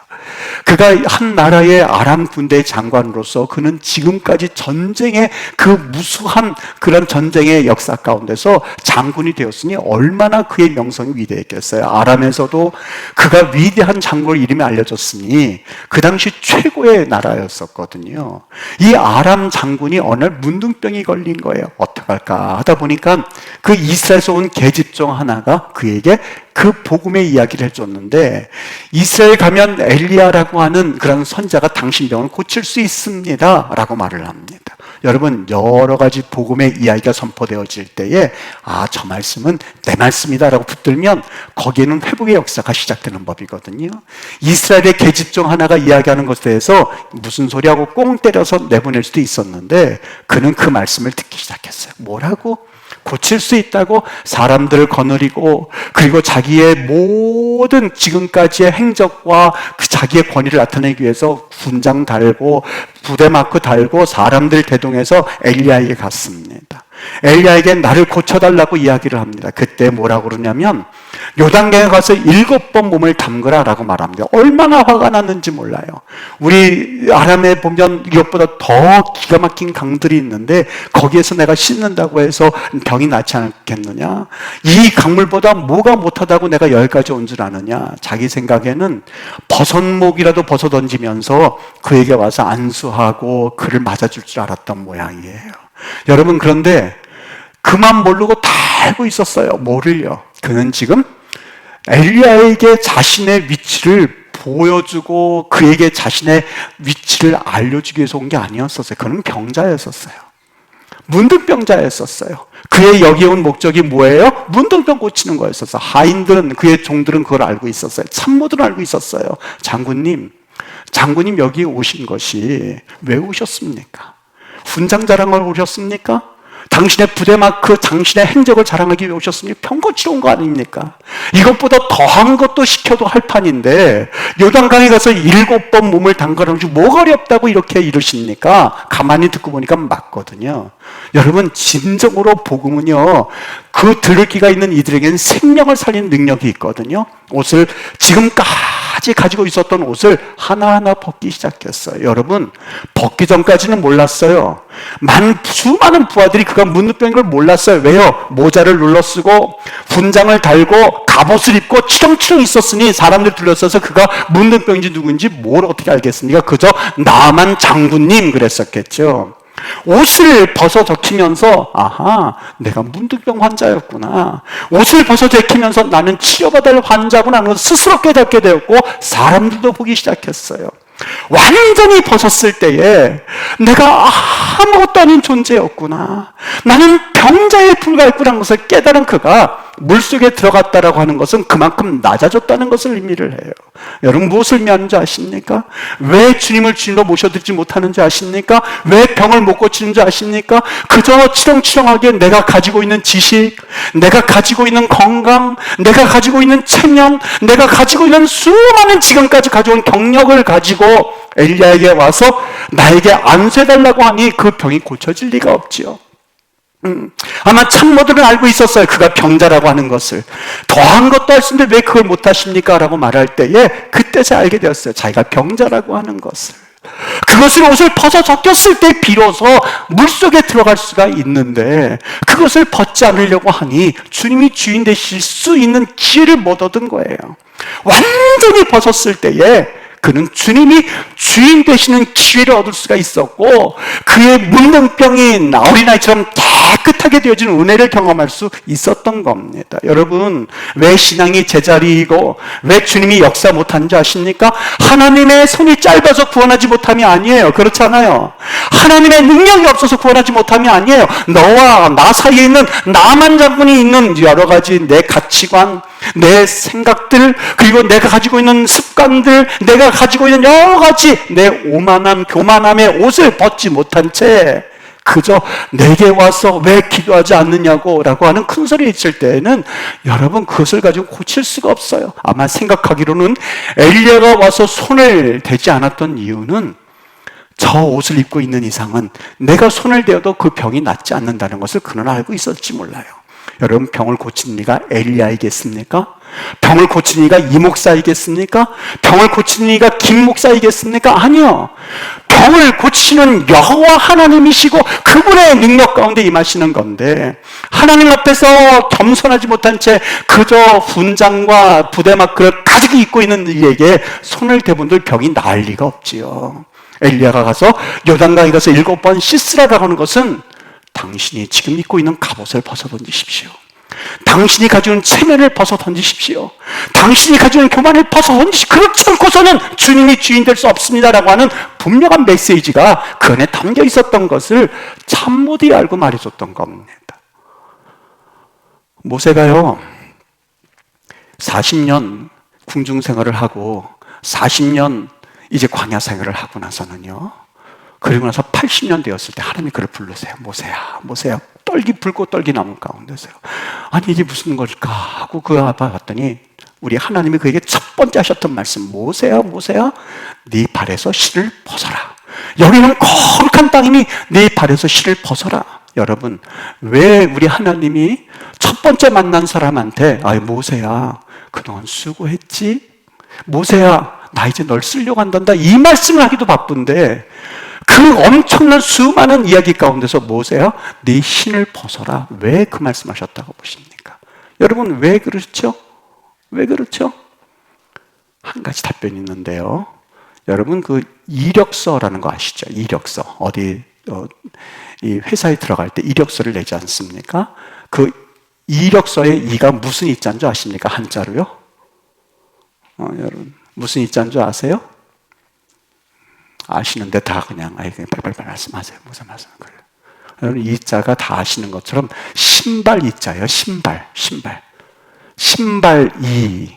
그가 한 나라의 아람 군대의 장관으로서 그는 지금까지 전쟁의 그 무수한 그런 전쟁의 역사 가운데서 장군이 되었으니 얼마나 그의 명성이 위대했겠어요. 아람에서도 그가 위대한 장군으로 이름이 알려졌으니 그 당시 최고의 나라였었거든요. 이 아람 장군이 어느 날 문둥병이 걸린 거예요. 어떡할까 하다 보니까 그 이스라엘에서 온 계집 중 하나가 그에게 그 복음의 이야기를 해줬는데, 이스라엘 가면 엘리야라고 하는 그런 선자가 당신 병을 고칠 수 있습니다 라고 말을 합니다. 여러분, 여러 가지 복음의 이야기가 선포되어질 때에 저 말씀은 내 말씀이다 라고 붙들면 거기에는 회복의 역사가 시작되는 법이거든요. 이스라엘의 계집 중 하나가 이야기하는 것에 대해서 무슨 소리하고 꽁 때려서 내보낼 수도 있었는데 그는 그 말씀을 듣기 시작했어요. 뭐라고? 고칠 수 있다고 사람들을 거느리고, 그리고 자기의 모든 지금까지의 행적과 그 자기의 권위를 나타내기 위해서 군장 달고 부대 마크 달고 사람들 대동해서 엘리야에게 갔습니다. 엘리야에게 나를 고쳐달라고 이야기를 합니다. 그때 뭐라고 그러냐면 요단강에 가서 7번 몸을 담그라 라고 말합니다. 얼마나 화가 났는지 몰라요. 우리 아람에 보면 이것보다 더 기가 막힌 강들이 있는데 거기에서 내가 씻는다고 해서 병이 낫지 않겠느냐? 이 강물보다 뭐가 못하다고 내가 여기까지 온 줄 아느냐? 자기 생각에는 버섯목이라도 벗어 던지면서 그에게 와서 안수하고 그를 맞아줄 줄 알았던 모양이에요. 여러분, 그런데 그만 모르고 다 알고 있었어요. 뭐를요? 그는 지금 엘리야에게 자신의 위치를 보여주고 그에게 자신의 위치를 알려주기 위해서 온 게 아니었었어요. 그는 병자였었어요. 문둥병자였었어요. 그의 여기 온 목적이 뭐예요? 문둥병 고치는 거였었어요. 하인들은, 그의 종들은 그걸 알고 있었어요. 참모들은 알고 있었어요. 장군님 여기 오신 것이 왜 오셨습니까? 훈장 자랑하러 오셨습니까? 당신의 부대 마크, 당신의 행적을 자랑하기 위해 오셨습니까? 병 고치러 온 거 아닙니까? 이것보다 더한 것도 시켜도 할 판인데 요단강에 가서 7번 몸을 담가라는 게 뭐가 어렵다고 이렇게 이러십니까? 가만히 듣고 보니까 맞거든요. 여러분, 진정으로 복음은요, 그 들기가 있는 이들에게는 생명을 살리는 능력이 있거든요. 옷을 지금까지 가지고 있었던 옷을 하나하나 벗기 시작했어요. 여러분, 벗기 전까지는 몰랐어요. 수많은 부하들이 그가 문둥병인 걸 몰랐어요. 왜요? 모자를 눌러쓰고 분장을 달고 갑옷을 입고 치렁치렁 있었으니 사람들 둘러싸서 그가 문둥병인지 누군지 뭘 어떻게 알겠습니까? 그저 나만 장군님 그랬었겠죠. 옷을 벗어 적히면서 내가 문둥병 환자였구나. 옷을 벗어 적히면서 나는 치료받을 환자구나 하는 것을 스스로 깨닫게 되었고 사람들도 보기 시작했어요. 완전히 벗었을 때에 내가 아무것도 아닌 존재였구나. 나는 병자에 불과했구나 것을 깨달은 그가 물속에 들어갔다라고 하는 것은 그만큼 낮아졌다는 것을 의미를 해요. 여러분, 무엇을 의미하는지 아십니까? 왜 주님을 주님으로 모셔드리지 못하는지 아십니까? 왜 병을 못 고치는지 아십니까? 그저 치렁치렁하게 내가 가지고 있는 지식, 내가 가지고 있는 건강, 내가 가지고 있는 체면, 내가 가지고 있는 수많은 지금까지 가져온 경력을 가지고 엘리야에게 와서 나에게 안수해달라고 하니 그 병이 고쳐질 리가 없지요. 아마 참모들은 알고 있었어요. 그가 병자라고 하는 것을. 더한 것도 할 수 있는데 왜 그걸 못하십니까? 라고 말할 때에 그때서 알게 되었어요. 자기가 병자라고 하는 것을. 그것을 옷을 벗어 적혔을 때 비로소 물속에 들어갈 수가 있는데 그것을 벗지 않으려고 하니 주님이 주인 되실 수 있는 기회를 못 얻은 거예요. 완전히 벗었을 때에 그는 주님이 주인 되시는 기회를 얻을 수가 있었고 그의 문둥병이 어린아이처럼 깨끗하게 되어지는 은혜를 경험할 수 있었던 겁니다. 여러분, 왜 신앙이 제자리이고 왜 주님이 역사 못하는지 아십니까? 하나님의 손이 짧아서 구원하지 못함이 아니에요. 그렇잖아요. 하나님의 능력이 없어서 구원하지 못함이 아니에요. 너와 나 사이에 있는 나만 자분이 있는 여러 가지 내 가치관, 내 생각들, 그리고 내가 가지고 있는 습관들, 내가 가지고 있는 여러 가지 내 오만함, 교만함의 옷을 벗지 못한 채 그저 내게 와서 왜 기도하지 않느냐고 라고 하는 큰 소리 있을 때에는 여러분 그것을 가지고 고칠 수가 없어요. 아마 생각하기로는 엘리야가 와서 손을 대지 않았던 이유는 저 옷을 입고 있는 이상은 내가 손을 대어도 그 병이 낫지 않는다는 것을 그는 알고 있었지 몰라요. 여러분, 병을 고치는 이가 엘리야이겠습니까? 병을 고치는 이가 이 목사이겠습니까? 병을 고치는 이가 김 목사이겠습니까? 아니요. 병을 고치시는 여호와 하나님이시고 그분의 능력 가운데 임하시는 건데 하나님 앞에서 겸손하지 못한 채 그저 훈장과 부대마크를 가지고 입고 있는 이에게 손을 대분들 병이 나을 리가 없지요. 엘리야가 가서 요단강에 가서 7번 씻으라고 하는 것은 당신이 지금 입고 있는 갑옷을 벗어던지십시오. 당신이 가지고 있는 체면을 벗어던지십시오. 당신이 가지고 있는 교만을 벗어던지십시오. 그렇지 않고서는 주님이 주인 될 수 없습니다라고 하는 분명한 메시지가 그 안에 담겨 있었던 것을 참모디 알고 말해줬던 겁니다. 모세가요 40년 궁중생활을 하고 40년 이제 광야 생활을 하고 나서는요, 그리고 나서 80년 되었을 때 하나님이 그를 부르세요. 모세야, 모세야. 떨기 불고 떨기 나무 가운데서요. 아니 이게 무슨 걸까 하고 그 앞에 봤더니 우리 하나님이 그에게 첫 번째 하셨던 말씀, 모세야, 모세야, 네 발에서 실을 벗어라. 여기는 거룩한 땅이니 네 발에서 실을 벗어라. 여러분, 왜 우리 하나님이 첫 번째 만난 사람한테 아이 모세야 그동안 수고했지? 모세야 나 이제 널 쓰려고 한단다 이 말씀을 하기도 바쁜데 그 엄청난 수많은 이야기 가운데서 모세야 네 신을 벗어라. 왜 그 말씀하셨다고 보십니까? 여러분 왜 그렇죠? 왜 그렇죠? 한 가지 답변이 있는데요. 여러분 그 이력서라는 거 아시죠? 이력서 어디 이 회사에 들어갈 때 이력서를 내지 않습니까? 그 이력서에 이가 무슨 이자인 줄 아십니까? 한자로요? 여러분 무슨 이자인 줄 아세요? 아시는데 다 그냥 빨리빨리 말씀하세요. 무슨 말씀 그래요? 여러분 이자가 다 아시는 것처럼 신발 이자예요. 신발 이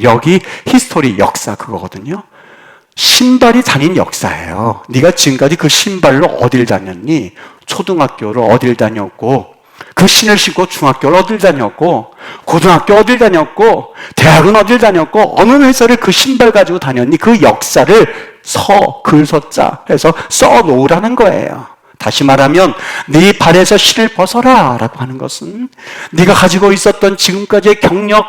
여기 히스토리 역사 그거거든요. 신발이 다닌 역사예요. 네가 지금까지 그 신발로 어딜 다녔니? 초등학교를 어딜 다녔고 그 신을 신고 중학교를 어딜 다녔고 고등학교 어딜 다녔고 대학은 어딜 다녔고 어느 회사를 그 신발 가지고 다녔니? 그 역사를 글서자 해서 써놓으라는 거예요. 다시 말하면 네 발에서 실을 벗어라 라고 하는 것은 네가 가지고 있었던 지금까지의 경력,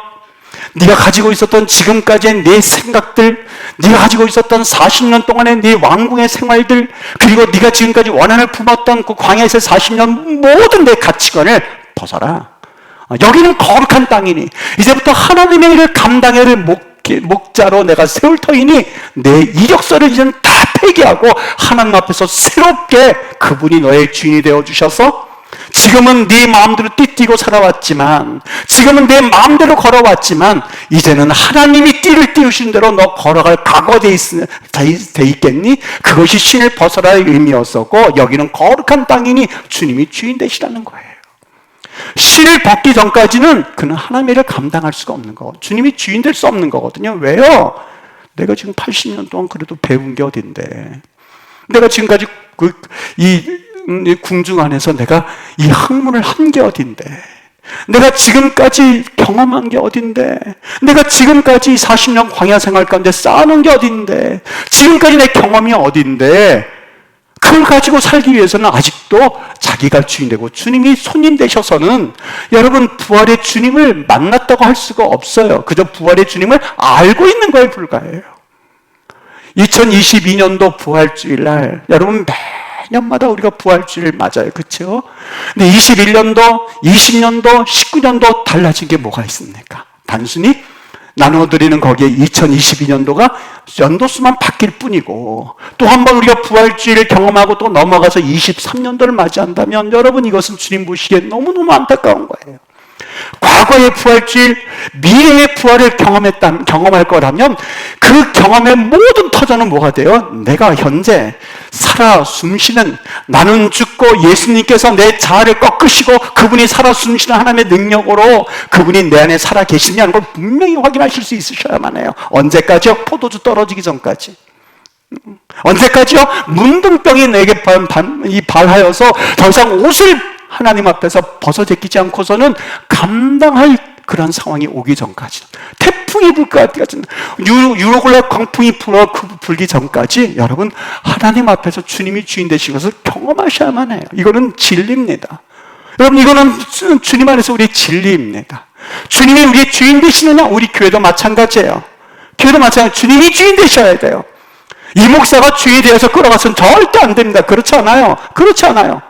네가 가지고 있었던 지금까지의 네 생각들, 네가 가지고 있었던 40년 동안의 네 왕궁의 생활들, 그리고 네가 지금까지 원한을 품었던 그 광야에서 40년 모든 내 가치관을 벗어라. 여기는 거룩한 땅이니 이제부터 하나님의 일을 감당해야 할 목자로 내가 세울 터이니 내 이력서를 이제는 다 폐기하고 하나님 앞에서 새롭게 그분이 너의 주인이 되어주셔서 지금은 네 마음대로 띠뛰고 살아왔지만 지금은 내 마음대로 걸어왔지만 이제는 하나님이 띠를 띄우신 대로 너 걸어갈 각오가 돼 있겠니? 그것이 신을 벗어라의 의미였었고 여기는 거룩한 땅이니 주님이 주인 되시라는 거예요. 신을 벗기 전까지는 그는 하나님의 일을 감당할 수가 없는 거. 주님이 주인 될 수 없는 거거든요. 왜요? 내가 지금 80년 동안 그래도 배운 게 어딘데. 내가 지금까지 이 궁중 안에서 내가 이 학문을 한 게 어딘데. 내가 지금까지 경험한 게 어딘데. 내가 지금까지 40년 광야 생활 가운데 쌓아놓은 게 어딘데. 지금까지 내 경험이 어딘데. 그걸 가지고 살기 위해서는 아직도 자기가 주인 되고 주님이 손님 되셔서는 여러분 부활의 주님을 만났다고 할 수가 없어요. 그저 부활의 주님을 알고 있는 거에 불과해요. 2022년도 부활주일날 여러분 매년마다 우리가 부활주일 맞아요. 그렇죠? 근데 21년도, 20년도, 19년도 달라진 게 뭐가 있습니까? 단순히 나눠드리는 거기에 2022년도가 연도수만 바뀔 뿐이고, 또 한 번 우리가 부활주의를 경험하고 또 넘어가서 23년도를 맞이한다면 여러분, 이것은 주님 보시기에 너무너무 안타까운 거예요. 과거의 부활주의, 미래의 부활을 경험할 거라면 그 경험의 모든 터전은 뭐가 돼요? 내가 현재 살아 숨쉬는, 나는 죽고 예수님께서 내 자아를 꺾으시고 그분이 살아 숨쉬는 하나님의 능력으로 그분이 내 안에 살아 계시냐는 걸 분명히 확인하실 수 있으셔야만 해요. 언제까지요? 포도주 떨어지기 전까지. 언제까지요? 문둥병이 내게 발하여서 더 이상 옷을 하나님 앞에서 벗어제끼지 않고서는 감당할 그런 상황이 오기 전까지, 태풍이 불 것 같은 유로글라 광풍이 불기 전까지 여러분, 하나님 앞에서 주님이 주인 되신 것을 경험하셔야만 해요. 이거는 진리입니다. 여러분, 이거는 주님 안에서 우리의 진리입니다. 주님이 우리의 주인 되시느냐? 우리 교회도 마찬가지예요. 교회도 마찬가지예요. 주님이 주인 되셔야 돼요. 이 목사가 주인이 되어서 끌어가서는 절대 안 됩니다. 그렇지 않아요. 그렇지 않아요.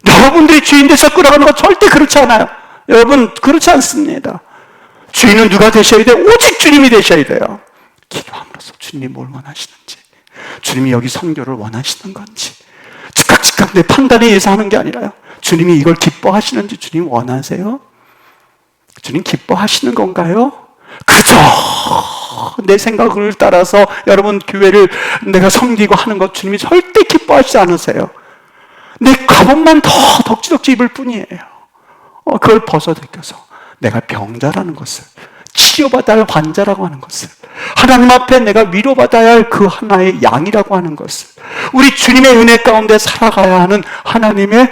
여러분들이 주인 돼서 끌어가는 거 절대 그렇지 않아요. 여러분, 그렇지 않습니다. 주인은 누가 되셔야 돼요? 오직 주님이 되셔야 돼요. 기도함으로써 주님이 뭘 원하시는지, 주님이 여기 선교를 원하시는 건지, 즉각 내 판단에 의해서 하는 게 아니라요, 주님이 이걸 기뻐하시는지 주님 원하세요? 주님 기뻐하시는 건가요? 그저 내 생각을 따라서 여러분 교회를 내가 섬기고 하는 것 주님이 절대 기뻐하시지 않으세요. 내 갑옷만 더 덕지덕지 입을 뿐이에요. 그걸 벗어벗겨서 내가 병자라는 것을, 치료받아야 할 환자라고 하는 것을, 하나님 앞에 내가 위로받아야 할 그 하나의 양이라고 하는 것을, 우리 주님의 은혜 가운데 살아가야 하는 하나님의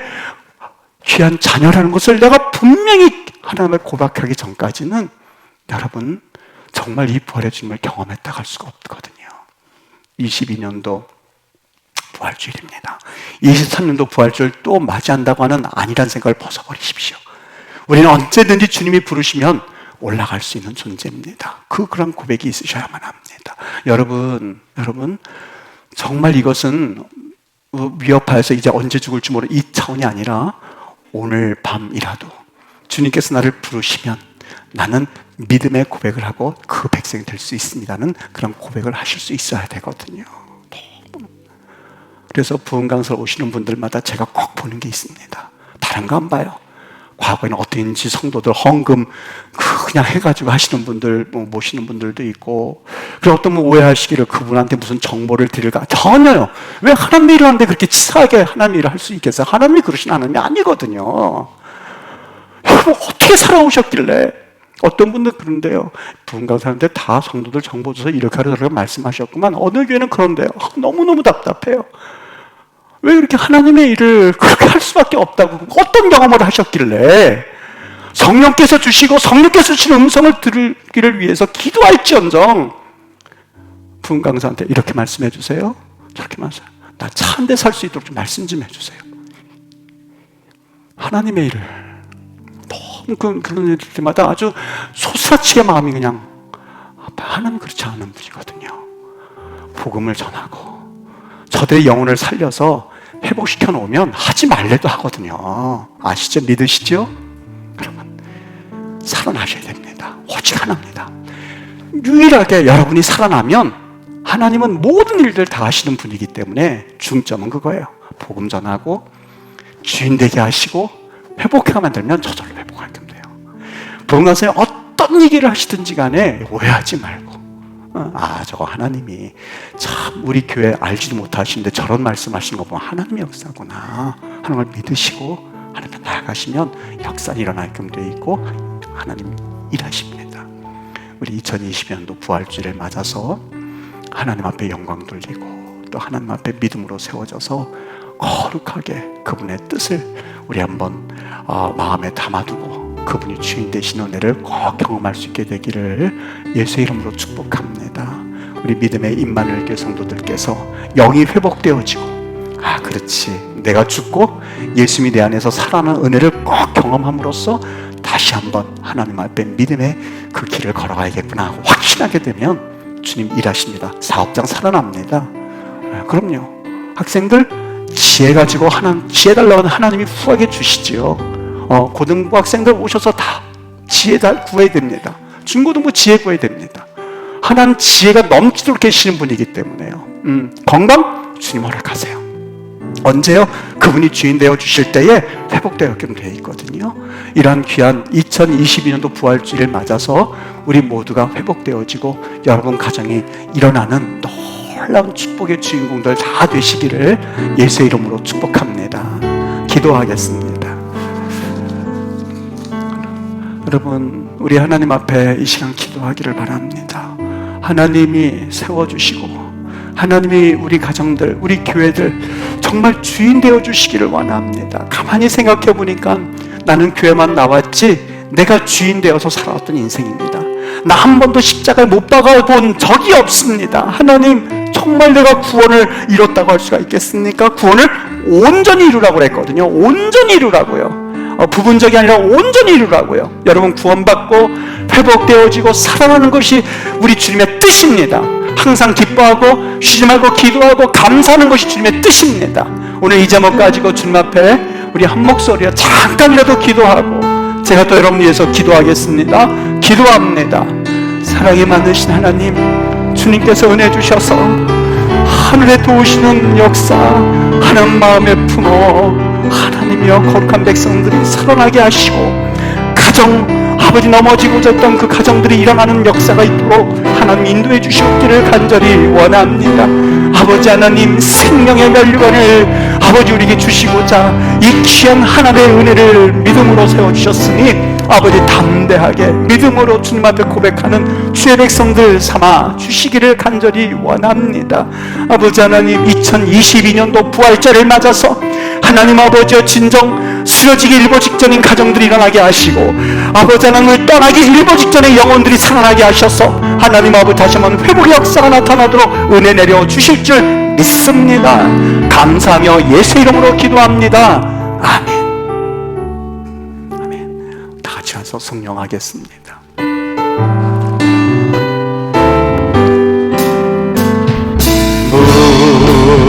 귀한 자녀라는 것을 내가 분명히 하나님을 고백하기 전까지는 여러분 정말 이 부활의 주님을 경험했다 갈 수가 없거든요. 22년도 부활주일입니다. 23년도 부활주일 또 맞이한다고 하는 아니란 생각을 벗어버리십시오. 우리는 언제든지 주님이 부르시면 올라갈 수 있는 존재입니다. 그런 고백이 있으셔야만 합니다. 여러분, 정말 이것은 위협하여서 이제 언제 죽을지 모르는 이 차원이 아니라 오늘 밤이라도 주님께서 나를 부르시면 나는 믿음의 고백을 하고 그 백성이 될 수 있습니다는 그런 고백을 하실 수 있어야 되거든요. 그래서 부흥강설 오시는 분들마다 제가 꼭 보는 게 있습니다. 다른 거 안 봐요. 과거에는 어떤지 성도들 헌금 그냥 해가지고 하시는 분들, 모시는 분들도 있고, 그리고 어떤 분 오해하시기를 그분한테 무슨 정보를 드릴까? 전혀요. 왜 하나님 일을 하는데 그렇게 치사하게 하나님 일을 할 수 있겠어요? 하나님이 그러신 하나님이 아니거든요. 여러분, 어떻게 살아오셨길래? 어떤 분들 그런데요, 부흥강사한테 다 성도들 정보 줘서 이렇게 하려고 말씀하셨구만. 어느 교회는 그런데요, 너무너무 답답해요. 왜 이렇게 하나님의 일을 그렇게 할 수밖에 없다고, 어떤 경험을 하셨길래 성령께서 주시고 성령께서 주신 음성을 들기를 위해서 기도할지언정 부흥강사한테 이렇게 말씀해 주세요, 저렇게 말씀해, 나 차 한 대 살 수 있도록 좀 말씀 좀 해주세요. 하나님의 일을 너무 그런 일들 때마다 아주 소스라치게 마음이 그냥, 하나님 그렇지 않은 분이거든요. 복음을 전하고 저들의 영혼을 살려서 회복시켜 놓으면 하지 말래도 하거든요. 아시죠? 믿으시죠? 그러면 살아나셔야 됩니다. 오직 하나입니다. 유일하게 여러분이 살아나면 하나님은 모든 일들을 다 하시는 분이기 때문에 중점은 그거예요. 복음 전하고 주인 되게 하시고 회복해 만들면 저절로 회복할 겁니다. 부흥강사님 어떤 얘기를 하시든지 간에 오해하지 말고, 저거 하나님이 참 우리 교회 알지도 못하시는데 저런 말씀하시는 거 보면 하나님의 역사구나 하는 걸 믿으시고 하나님 나아가시면 역사 일어날 겸돼 있고 하나님 일하십니다. 우리 2020년도 부활주일을 맞아서 하나님 앞에 영광 돌리고 또 하나님 앞에 믿음으로 세워져서 거룩하게 그분의 뜻을 우리 한번 마음에 담아두고 그분이 주인 되시는 은혜를 꼭 경험할 수 있게 되기를 예수의 이름으로 축복합니다. 우리 믿음의 임마누엘 교회 성도들께서 영이 회복되어지고, 그렇지, 내가 죽고 예수님이 내 안에서 살아나는 은혜를 꼭 경험함으로써 다시 한번 하나님 앞에 믿음의 그 길을 걸어가야겠구나 하고 확신하게 되면 주님 일하십니다. 사업장 살아납니다. 그럼요. 학생들 지혜 가지고 지혜 달라고 하는 하나님이 후하게 주시지요. 고등부 학생들 오셔서 다 지혜 다 구해야 됩니다. 중고등부 지혜 구해야 됩니다. 하나님 지혜가 넘치도록 계시는 분이기 때문에요. 건강 주님 허락하세요. 언제요? 그분이 주인 되어 주실 때에 회복되었기로 되어 있거든요. 이러한 귀한 2022년도 부활주의를 맞아서 우리 모두가 회복되어지고 여러분 가정이 일어나는 놀라운 축복의 주인공들 다 되시기를 예수의 이름으로 축복합니다. 기도하겠습니다. 여러분, 우리 하나님 앞에 이 시간 기도하기를 바랍니다. 하나님이 세워주시고 하나님이 우리 가정들, 우리 교회들 정말 주인 되어주시기를 원합니다. 가만히 생각해 보니까 나는 교회만 나왔지 내가 주인 되어서 살아왔던 인생입니다. 나 한 번도 십자가에 못 박아본 적이 없습니다. 하나님, 정말 내가 구원을 이뤘다고 할 수가 있겠습니까? 구원을 온전히 이루라고 그랬거든요. 온전히 이루라고요. 부분적이 아니라 온전히 이루라고요. 여러분, 구원받고 회복되어지고 살아나는 것이 우리 주님의 뜻입니다. 항상 기뻐하고 쉬지 말고 기도하고 감사하는 것이 주님의 뜻입니다. 오늘 이 제목 가지고 주님 앞에 우리 한 목소리로 잠깐이라도 기도하고 제가 또 여러분 위해서 기도하겠습니다. 기도합니다. 사랑이 많으신 하나님, 주님께서 은혜 주셔서 하늘에 도우시는 역사 하나님 마음에 품어 하나님이여 거룩한 백성들이 살아나게 하시고 가정 아버지 넘어지고자 했던 그 가정들이 일어나는 역사가 있도록 하나님 인도해 주시옵기를 간절히 원합니다. 아버지 하나님, 생명의 면류관을 아버지 우리에게 주시고자 이 귀한 하나님의 은혜를 믿음으로 세워주셨으니 아버지 담대하게 믿음으로 주님 앞에 고백하는 주의 백성들 삼아 주시기를 간절히 원합니다. 아버지 하나님, 2022년도 부활절을 맞아서 하나님 아버지여 진정 쓰러지기 일보 직전인 가정들이 일어나게 하시고 아버지 하나님을 떠나기 일보 직전의 영혼들이 살아나게 하셔서 하나님 아버지 다시 한번 회복의 역사가 나타나도록 은혜 내려 주실 줄 믿습니다. 감사하며 예수의 이름으로 기도합니다. 아멘. 아멘. 다 같이 와서 성령하겠습니다.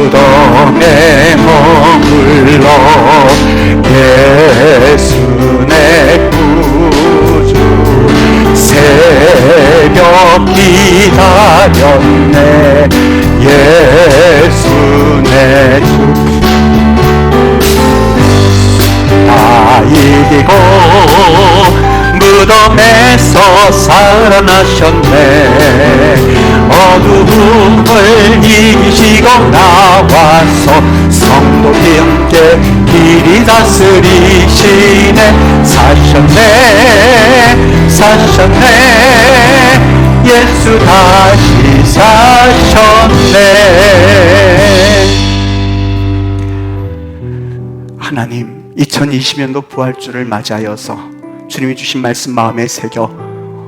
무덤에 머물러 예수 내 구주 새벽 기다렸네 예수 내 주 다 이기고 무덤에서 살아나셨네 어두움을 이기시고 나와서 성도들이 함께 길이 다스리시네 사셨네 사셨네 예수 다시 사셨네. 하나님, 2020년도 부활주를 맞이하여서 주님이 주신 말씀 마음에 새겨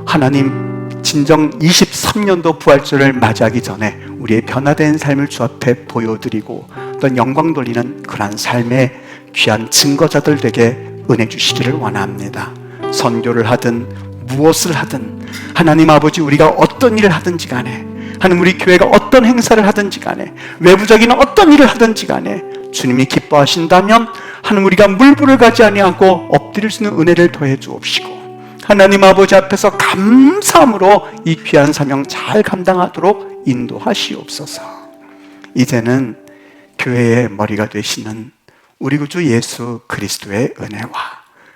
하나님 진정 23년도 부활주를 맞이하기 전에 우리의 변화된 삶을 주 앞에 보여드리고 또 영광 돌리는 그러한 삶의 귀한 증거자들 되게 은혜 주시기를 원합니다. 선교를 하든 무엇을 하든 하나님 아버지 우리가 어떤 일을 하든지 간에 하나님 우리 교회가 어떤 행사를 하든지 간에 외부적인 어떤 일을 하든지 간에 주님이 기뻐하신다면 하나님 우리가 물불을 가지 아니하고 엎드릴 수 있는 은혜를 더해 주옵시고 하나님 아버지 앞에서 감사함으로 이 귀한 사명 잘 감당하도록 인도하시옵소서. 이제는 교회의 머리가 되시는 우리 구주 예수 그리스도의 은혜와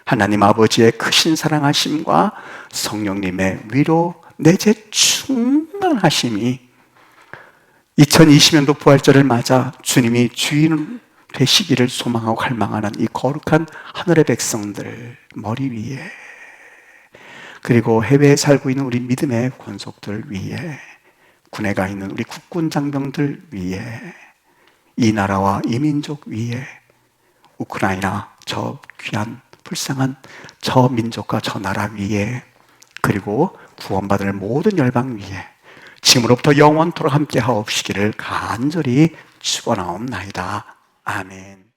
하나님 아버지의 크신 사랑하심과 성령님의 위로 내재 충만하심이 2020년도 부활절을 맞아 주님이 주인 되시기를 소망하고 갈망하는 이 거룩한 하늘의 백성들 머리 위에 그리고 해외에 살고 있는 우리 믿음의 권속들 위에 군에 가 있는 우리 국군 장병들 위에 이 나라와 이 민족 위에 우크라이나 저 귀한 불쌍한 저 민족과 저 나라 위에 그리고 구원받을 모든 열방 위에 지금으로부터 영원토록 함께 하옵시기를 간절히 축원하옵나이다. 아멘.